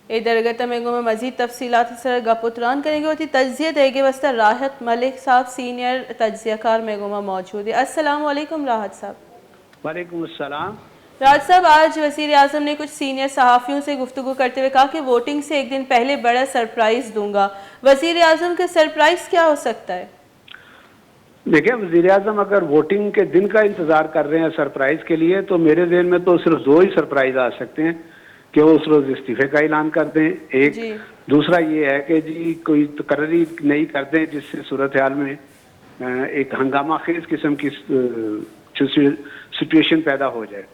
درگتہ میں مزید تفصیلات سر گپتران کریں گے ہوتی تجزیہ دے گے وسطہ راحت ملک صاحب سینئر تجزیہ کار میں موجود ہے۔ السلام علیکم راحت صاحب۔ وعلیکم السلام۔ راحت صاحب، آج وزیر اعظم نے کچھ سینئر صحافیوں سے گفتگو کرتے ہوئے کہا کہ ووٹنگ سے ایک دن پہلے بڑا سرپرائز دوں گا۔ وزیر اعظم کا سرپرائز کیا ہو سکتا ہے؟ دیکھیں، وزیر اعظم اگر ووٹنگ کے دن کا انتظار کر رہے ہیں سرپرائز کے لیے تو میرے ذہن میں تو صرف دو ہی سرپرائز آ سکتے ہیں کہ وہ اس روز استعفے کا اعلان کر دیں، ایک دوسرا یہ ہے کہ جی کوئی تقرری نہیں کر دیں جس سے صورتحال میں ایک ہنگامہ خیز قسم کی سچویشن پیدا ہو جائے۔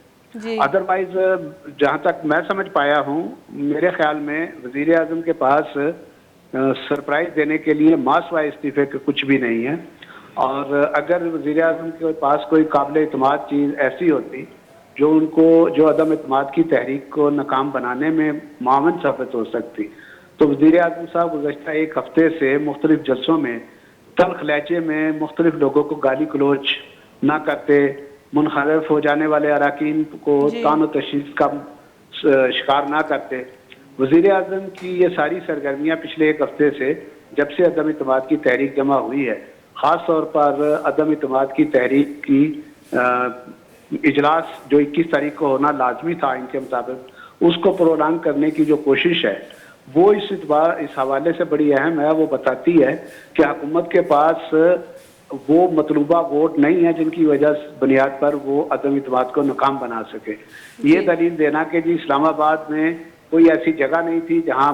ادروائز جہاں تک میں سمجھ پایا ہوں، میرے خیال میں وزیر اعظم کے پاس سرپرائز دینے کے لیے ماسوائے استعفے کا کچھ بھی نہیں ہے، اور اگر وزیر اعظم کے پاس کوئی قابل اعتماد چیز ایسی ہوتی جو عدم اعتماد کی تحریک کو ناکام بنانے میں معاون ثابت ہو سکتی تو وزیر اعظم صاحب گزشتہ ایک ہفتے سے مختلف جلسوں میں تلخ لہجے میں مختلف لوگوں کو گالی گلوچ نہ کرتے، منحرف ہو جانے والے اراکین کو طعن و تشدید کا شکار نہ کرتے۔ وزیر اعظم کی یہ ساری سرگرمیاں پچھلے ایک ہفتے سے جب سے عدم اعتماد کی تحریک جمع ہوئی ہے، خاص طور پر عدم اعتماد کی تحریک کی اجلاس جو 21 تاریخ کو ہونا لازمی تھا ان کے مطابق، اس کو پرولانگ کرنے کی جو کوشش ہے وہ اس حوالے سے بڑی اہم ہے۔ وہ بتاتی ہے کہ حکومت کے پاس وہ مطلوبہ ووٹ نہیں ہے جن کی وجہ بنیاد پر وہ عدم اعتماد کو ناکام بنا سکے۔ یہ دلیل دینا کہ جی اسلام آباد میں کوئی ایسی جگہ نہیں تھی جہاں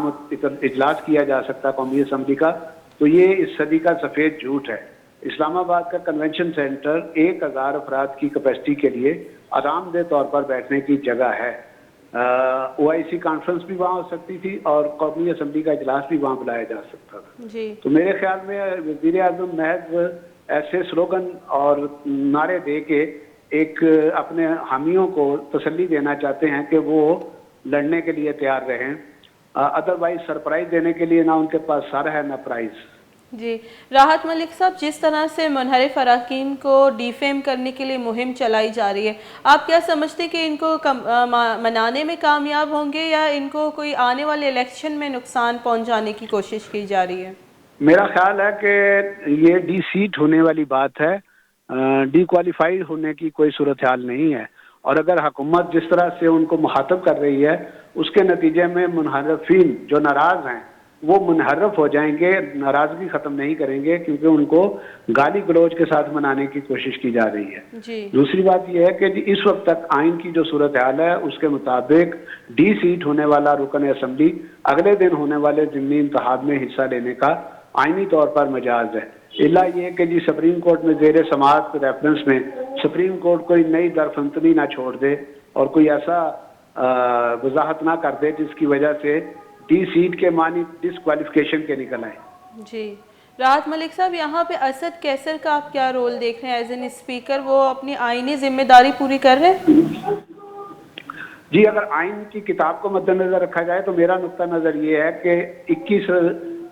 اجلاس کیا جا سکتا قومی اسمبلی کا، تو یہ اس صدی کا سفید جھوٹ ہے۔ اسلام آباد کا کنونشن سینٹر 1000 افراد کی کیپیسٹی کے لیے آرام دہ طور پر بیٹھنے کی جگہ ہے۔ OIC کانفرنس بھی وہاں ہو سکتی تھی اور قومی اسمبلی کا اجلاس بھی وہاں بلایا جا سکتا تھا۔ تو میرے خیال میں وزیر اعظم محض ایسے سلوگن اور نعرے دے کے ایک اپنے حامیوں کو تسلی دینا چاہتے ہیں کہ وہ لڑنے کے لیے تیار رہیں، ادروائز سرپرائز دینے کے لیے نہ ان کے پاس سر ہے نہ پرائز۔ جی راحت ملک صاحب، جس طرح سے منحرف اراکین کو ڈیفیم کرنے کے لیے مہم چلائی جا رہی ہے، آپ کیا سمجھتے کہ ان کو منانے میں کامیاب ہوں گے یا ان کو کوئی آنے والے الیکشن میں نقصان پہنچانے کی کوشش کی جا رہی ہے؟ میرا خیال ہے کہ یہ ڈی سیٹ ہونے والی بات ہے، ڈی کوالیفائیڈ ہونے کی کوئی صورتحال نہیں ہے، اور اگر حکومت جس طرح سے ان کو مخاطب کر رہی ہے اس کے نتیجے میں منحرفین جو ناراض ہیں وہ منحرف ہو جائیں گے، ناراضگی ختم نہیں کریں گے کیونکہ ان کو گالی گلوچ کے ساتھ منانے کی کوشش کی جا رہی ہے۔ دوسری بات یہ ہے کہ اس وقت تک آئین کی جو صورتحال ہے اس کے مطابق ڈی سیٹ ہونے والا رکن اسمبلی اگلے دن ہونے والے ضمنی انتخاب میں حصہ لینے کا آئینی طور پر مجاز ہے، الا یہ کہ سپریم کورٹ میں زیر سماعت ریفرنس میں سپریم کورٹ کوئی نئی درفنتنی نہ چھوڑ دے اور کوئی ایسا وضاحت نہ کر دے جس کی وجہ سے ڈی سیٹ کے معنی ڈسکوالیفیکیشن کے نکل آئے۔ جی راحت ملک صاحب، یہاں پہ اسد کیسر کا آپ کیا رول دیکھ رہے ہیں ایز این اسپیکر؟ وہ اپنی آئینی ذمہ داری پوری کر رہے ہیں؟ جی اگر آئین کی کتاب کو مد نظر رکھا جائے تو میرا نقطہ نظر یہ ہے کہ 21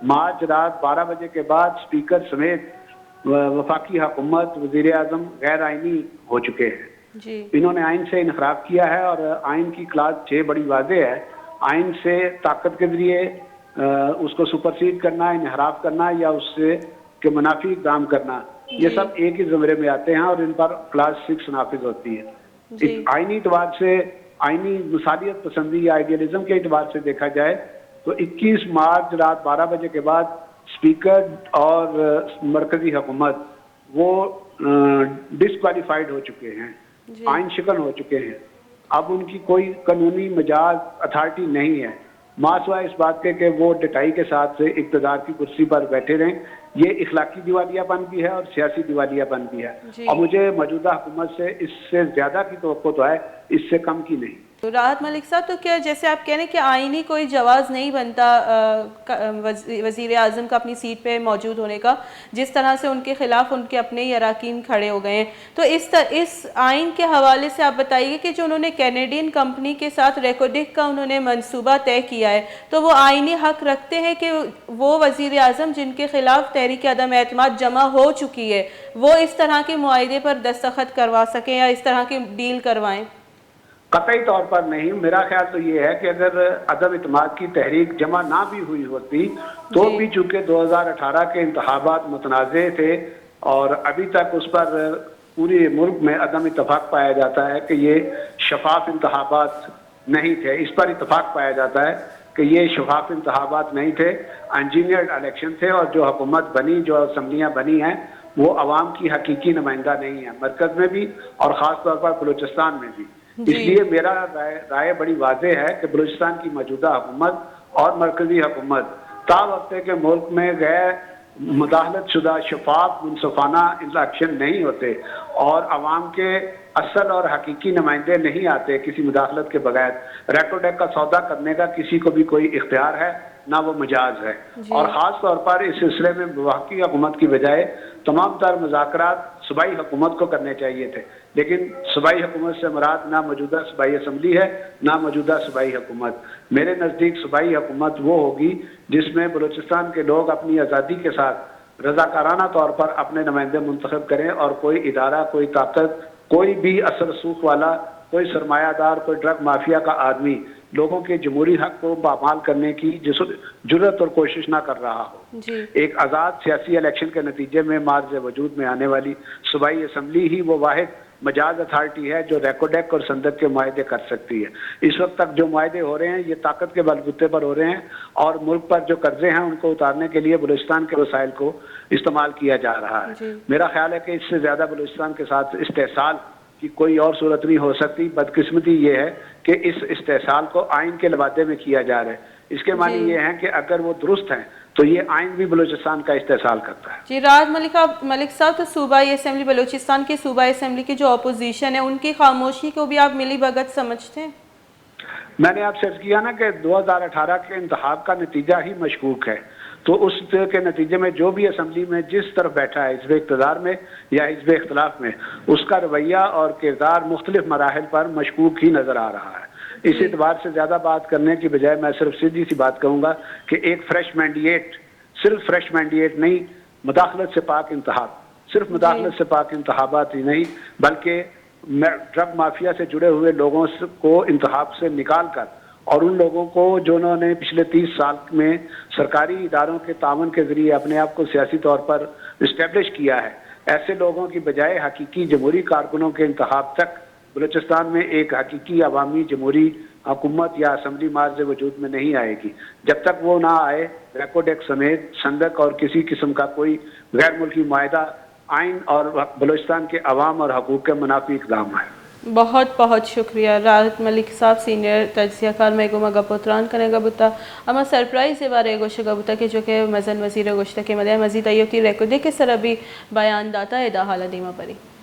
مارچ رات 12 بجے کے بعد اسپیکر سمیت وفاقی حکومت وزیر اعظم غیر آئینی ہو چکے ہیں۔ انہوں نے آئین سے انحراف کیا ہے اور آئین کی کلاس 6 بڑی واضح ہے، آئین سے طاقت کے ذریعے اس کو سپرسیڈ کرنا، انحراف کرنا یا اس سے کے منافی اقدام کرنا، یہ سب ایک ہی زمرے میں آتے ہیں اور ان پر کلاس 6 نافذ ہوتی ہے۔ آئینی اعتبار سے، آئینی مثالیت پسندی یا آئیڈیالزم کے اعتبار سے دیکھا جائے تو 21 مارچ رات 12 بجے کے بعد اسپیکر اور مرکزی حکومت وہ ڈسکوالیفائڈ ہو چکے ہیں، آئین شکن ہو چکے ہیں، اب ان کی کوئی قانونی مجاز اتھارٹی نہیں ہے، ماسوائے اس بات کے کہ وہ ڈٹائی کے ساتھ سے اقتدار کی کرسی پر بیٹھے رہیں۔ یہ اخلاقی دیوالیہ پن بھی ہے اور سیاسی دیوالیہ پن بھی ہے، اور مجھے موجودہ حکومت سے اس سے زیادہ کی توقع تو ہے، اس سے کم کی نہیں۔ راحت ملک صاحب، تو کیا جیسے آپ کہہ رہے ہیں کہ آئینی کوئی جواز نہیں بنتا وزیر اعظم کا اپنی سیٹ پہ موجود ہونے کا، جس طرح سے ان کے خلاف ان کے اپنے ہی اراکین کھڑے ہو گئے ہیں، تو اس آئین کے حوالے سے آپ بتائیے کہ جو انہوں نے کینیڈین کمپنی کے ساتھ ریکوڈک کا انہوں نے منصوبہ طے کیا ہے، تو وہ آئینی حق رکھتے ہیں کہ وہ وزیر اعظم جن کے خلاف تحریک عدم اعتماد جمع ہو چکی ہے وہ اس طرح کے معاہدے پر دستخط کروا سکیں یا اس طرح کی ڈیل کروائیں؟ قطعی طور پر نہیں. میرا خیال تو یہ ہے کہ اگر عدم اعتماد کی تحریک جمع نہ بھی ہوئی ہوتی تو بھی چونکہ 2018 کے انتخابات متنازع تھے اور ابھی تک اس پر پوری ملک میں عدم اتفاق پایا جاتا ہے کہ یہ شفاف انتخابات نہیں تھے. اس پر اتفاق پایا جاتا ہے کہ یہ شفاف انتخابات نہیں تھے, انجینئرڈ الیکشن تھے, اور جو حکومت بنی, جو اسمبلیاں بنی ہیں, وہ عوام کی حقیقی نمائندہ نہیں ہیں, مرکز میں بھی اور خاص طور پر بلوچستان میں بھی. اس لیے میرا رائے بڑی واضح ہے کہ بلوچستان کی موجودہ حکومت اور مرکزی حکومت تا وقت کہ ملک میں غیر مداخلت شدہ شفاف منصفانہ الیکشن نہیں ہوتے اور عوام کے اصل اور حقیقی نمائندے نہیں آتے کسی مداخلت کے بغیر, ریکو ڈیک کا سودا کرنے کا کسی کو بھی کوئی اختیار ہے نہ وہ مجاز ہے. اور خاص طور پر اس سلسلے میں وفاقی حکومت کی بجائے تمام تر مذاکرات صوبائی حکومت کو کرنے چاہیے تھے, لیکن صوبائی حکومت سے مراد نہ موجودہ صوبائی اسمبلی ہے نہ موجودہ صوبائی حکومت. میرے نزدیک صوبائی حکومت وہ ہوگی جس میں بلوچستان کے لوگ اپنی آزادی کے ساتھ رضاکارانہ طور پر اپنے نمائندے منتخب کریں اور کوئی ادارہ, کوئی طاقت, کوئی بھی اثر رسوخ والا, کوئی سرمایہ دار, کوئی ڈرگ مافیا کا آدمی لوگوں کے جمہوری حق کو پامال کرنے کی جرات اور کوشش نہ کر رہا ہو. ایک آزاد سیاسی الیکشن کے نتیجے میں مارز وجود میں آنے والی صوبائی اسمبلی ہی وہ واحد مجاز اتھارٹی ہے جو ریکو ڈیک اور صندوق کے معاہدے کر سکتی ہے. اس وقت تک جو معاہدے ہو رہے ہیں یہ طاقت کے بلبوتے پر ہو رہے ہیں اور ملک پر جو قرضے ہیں ان کو اتارنے کے لیے بلوچستان کے وسائل کو استعمال کیا جا رہا ہے. میرا خیال ہے کہ اس سے زیادہ بلوچستان کے ساتھ استحصال کی کوئی اور صورت نہیں ہو سکتی. بدقسمتی یہ ہے کہ اس استحصال کو آئین کے لبادے میں کیا جا رہا ہے. اس کے معنی یہ ہیں کہ اگر وہ درست ہیں تو یہ آئین بھی بلوچستان کا استحصال کرتا ہے. جی راحت ملک صاحب, تو صوبائی اسمبلی بلوچستان کی صوبائی اسمبلی کی جو اپوزیشن ہے ان کی خاموشی کو بھی آپ ملی بھگت سمجھتے ہیں؟ میں نے آپ سے عرض کیا نا کہ 2018 کے انتخاب کا نتیجہ ہی مشکوک ہے, تو اس کے نتیجے میں جو بھی اسمبلی میں جس طرف بیٹھا ہے حزب اقتدار میں یا حزب اختلاف میں, اس کا رویہ اور کردار مختلف مراحل پر مشکوک ہی نظر آ رہا ہے. اس اعتبار سے زیادہ بات کرنے کی بجائے میں صرف سیدھی سی بات کہوں گا کہ ایک فریش مینڈیٹ, صرف فریش مینڈیٹ نہیں, مداخلت سے پاک انتخاب, صرف مداخلت سے پاک انتخابات ہی نہیں بلکہ ڈرگ مافیا سے جڑے ہوئے لوگوں کو انتخاب سے نکال کر اور ان لوگوں کو جنہوں نے پچھلے 30 سال میں سرکاری اداروں کے تعاون کے ذریعے اپنے آپ کو سیاسی طور پر اسٹیبلش کیا ہے, ایسے لوگوں کی بجائے حقیقی جمہوری کارکنوں کے انتخاب تک بلوچستان میں ایک حقیقی عوامی جمہوری حکومت یا اسمبلی مارز وجود میں نہیں آئے گی. جب تک وہ نہ آئے ریکو ڈیک سمیت صندوق اور کسی قسم کا کوئی غیر ملکی معاہدہ آئین اور بلوچستان کے عوام اور حقوق کے منافی اقدام ہے. بہت بہت شکریہ راحت ملک صاحب, سینئر تجزیہ کار میگو مگا پوتران کرے گا بتا اما سرپرائز ہے بارے گوشت گا بتا کہ جو کہ مزن وزیر گوشت کے مدعے مزید ایوتی ریکو دے کے سر ابھی بیان داتا ہے دا حالہ دیما پری.